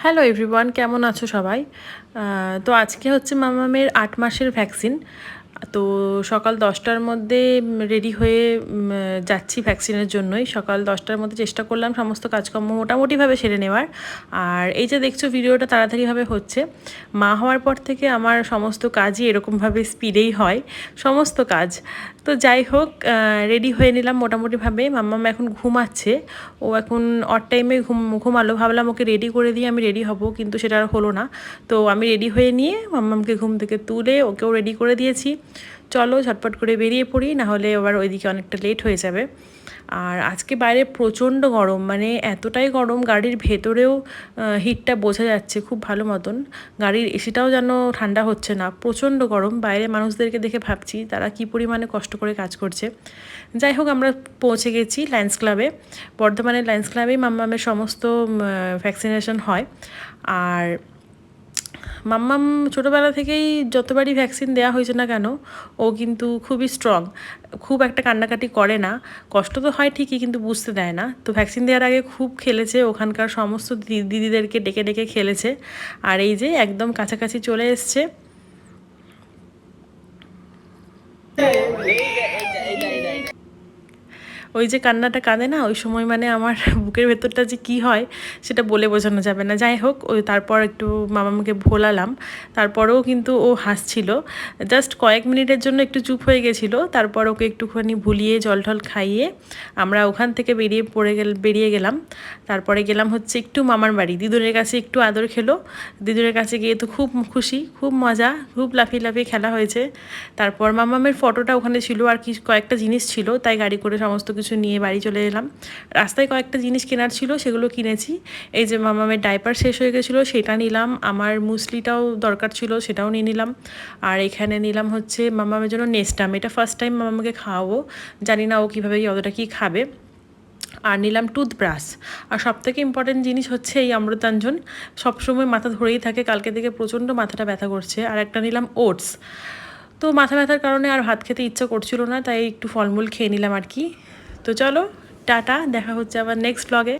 Hello everyone, কেমন আছো সবাই? তো আজকে হচ্ছে মামামের ৮ মাসের ভ্যাকসিন। তো সকাল 10টার মধ্যে রেডি হয়ে যাচ্ছি ভ্যাকসিনের জন্যই। সকাল 10টার মধ্যে চেষ্টা করলাম সমস্ত কাজকর্ম মোটামুটিভাবে সেরে নেওয়ার। আর এই যে দেখছো ভিডিওটা তাড়াতাড়িভাবে হচ্ছে। মা হওয়ার পর থেকে আমার সমস্ত কাজই এরকমভাবে স্পিডেই হয়, সমস্ত কাজ। তো যাই হোক, রেডি হয়ে নিলাম মোটামুটিভাবে। মাম্মাম এখন ঘুমাচ্ছে। ও এখন অড টাইমে ঘুমালো। ভাবলাম ওকে রেডি করে দিয়ে আমি রেডি হব, কিন্তু সেটা আর হলো না। তো আমি রেডি হয়ে নিয়ে মাম্মামকে ঘুম থেকে তুলে ওকেও রেডি করে দিয়েছি। চলো ঝটপট করে বেরিয়ে পড়ি, নাহলে আবার ওইদিকে অনেকটা লেট হয়ে যাবে। আর আজকে বাইরে প্রচণ্ড গরম, মানে এতটাই গরম গাড়ির ভেতরেও হিটটা বোঝা যাচ্ছে খুব ভালো মতন। গাড়ির এসিটাও যেন ঠান্ডা হচ্ছে না, প্রচণ্ড গরম। বাইরে মানুষদেরকে দেখে ভাবছি তারা কী পরিমাণে কষ্ট করে কাজ করছে। যাই হোক, আমরা পৌঁছে গেছি লায়ন্স ক্লাবে। বর্ধমানের লায়ন্স ক্লাবেই মাম্মামের সমস্ত ভ্যাকসিনেশন হয়। আর মাম্মাম ছোটোবেলা থেকেই যতবারই ভ্যাকসিন দেওয়া হয়েছে না কেন, ও কিন্তু খুবই স্ট্রং, খুব একটা কান্নাকাটি করে না। কষ্ট তো হয় ঠিকই, কিন্তু বুঝতে দেয় না। তো ভ্যাকসিন দেওয়ার আগে খুব খেলেছে, ওখানকার সমস্ত দিদিদেরকে ডেকে ডেকে খেলেছে। আর এই যে একদম কাছাকাছি চলে এসছে। ওই যে কান্নাটা কাঁদে না, ওই সময় মানে আমার বুকের ভেতরটা যে কী হয় সেটা বলে বোঝানো যাবে না। যাই হোক, ওই তারপর একটু মামাকে ভোলালাম। তারপরেও কিন্তু ও হাসছিল। জাস্ট কয়েক মিনিটের জন্য একটু চুপ হয়ে গেছিলো। তারপর ওকে একটুখানি ভুলিয়ে জল টল খাইয়ে আমরা ওখান থেকে বেরিয়ে গেলাম। তারপরে গেলাম হচ্ছে একটু মামার বাড়ি, দিদুনের কাছে একটু আদর খেলো। দিদুনের কাছে গিয়ে তো খুব খুশি, খুব মজা, খুব লাফিয়ে লাফিয়ে খেলা হয়েছে। তারপর মামামের ফটোটা ওখানে ছিল, আর কি কয়েকটা জিনিস ছিল, তাই গাড়ি করে সমস্ত কিছু নিয়ে বাড়ি চলে এলাম। রাস্তায় কয়েকটা জিনিস কেনার ছিল, সেগুলো কিনেছি। এই যে মামামের ডাইপার শেষ হয়ে গেছিলো, সেটা নিলাম। আমার মুসলিটাও দরকার ছিল, সেটাও নিয়ে নিলাম। আর এখানে নিলাম হচ্ছে মামামের জন্য নেস্টাম। এটা ফার্স্ট টাইম মামাকে খাওয়াবো, জানি না ও কীভাবে অতটা কী খাবে। আর নিলাম টুথব্রাশ। আর সবথেকে ইম্পর্টেন্ট জিনিস হচ্ছে এই অমৃতাঞ্জন, সবসময় মাথা ধরেই থাকে, কালকে থেকে প্রচণ্ড মাথাটা ব্যথা করছে। আর একটা নিলাম ওটস। তো মাথা ব্যথার কারণে আর ভাত খেতে ইচ্ছা করছিল না, তাই একটু ফলমূল খেয়ে নিলাম আর কি। তো চলো, টাটা, দেখা হচ্ছে আবার নেক্সট ব্লগে।